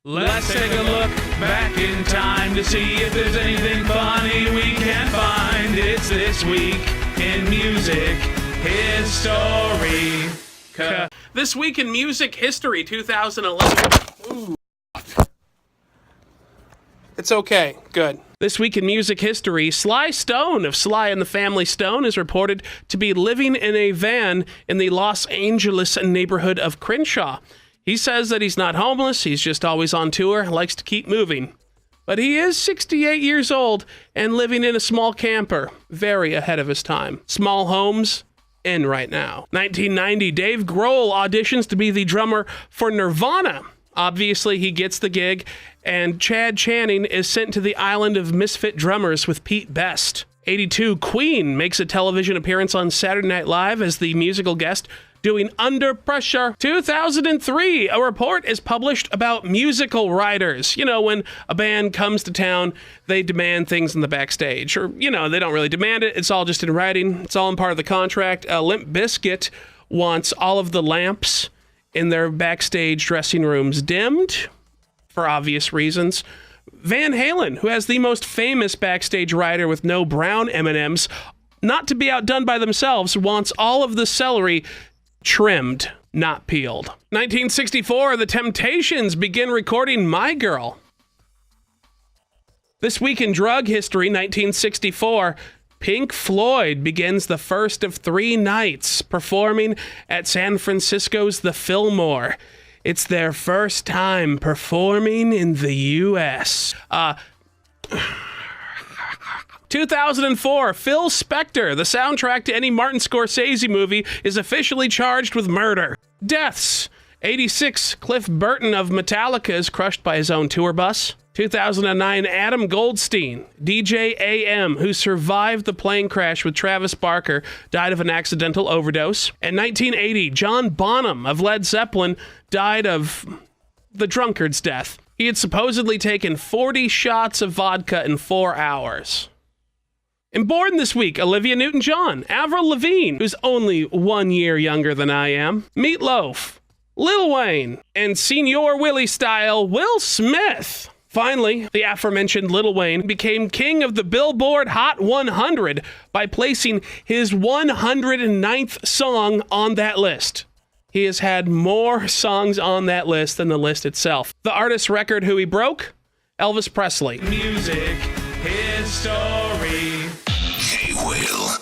Let's take a look back in time to see if there's anything funny we can find. It's This Week in Music History. This Week in Music History 2011. Ooh. It's okay. Good. This Week in Music History, Sly Stone of Sly and the Family Stone is reported to be living in a van in the Los Angeles neighborhood of Crenshaw. He says that he's not homeless, he's just always on tour, likes to keep moving. But he is 68 years old and living in a small camper, very ahead of his time. Small homes, in right now. 1990, Dave Grohl auditions to be the drummer for Nirvana. Obviously, he gets the gig, and Chad Channing is sent to the island of misfit drummers with Pete Best. 82, Queen makes a television appearance on Saturday Night Live as the musical guest, doing Under Pressure. 2003, a report is published about musical writers. You know, when a band comes to town, they demand things in the backstage. Or, you know, they don't really demand it. It's all just in writing. It's all in part of the contract. Limp Bizkit wants all of the lamps in their backstage dressing rooms dimmed, for obvious reasons. Van Halen, who has the most famous backstage rider with no brown M&Ms, not to be outdone by themselves, wants all of the celery trimmed, not peeled. 1964, The Temptations begin recording My Girl. This Week in Drug History, 1964, Pink Floyd begins the first of 3 nights performing at San Francisco's The Fillmore. It's their first time performing in the U.S. 2004, Phil Spector, the soundtrack to any Martin Scorsese movie, is officially charged with murder. Deaths. 86, Cliff Burton of Metallica is crushed by his own tour bus. 2009, Adam Goldstein, DJ AM, who survived the plane crash with Travis Barker, died of an accidental overdose. And 1980, John Bonham of Led Zeppelin died of the drunkard's death. He had supposedly taken 40 shots of vodka in 4 hours. And born this week, Olivia Newton-John, Avril Lavigne, who's only 1 year younger than I am, Meatloaf, Lil Wayne, and Senior Willie style Will Smith. Finally, the aforementioned Lil Wayne became king of the Billboard Hot 100 by placing his 109th song on that list. He has had more songs on that list than the list itself. The artist's record who he broke? Elvis Presley. Music History. Hey, Will.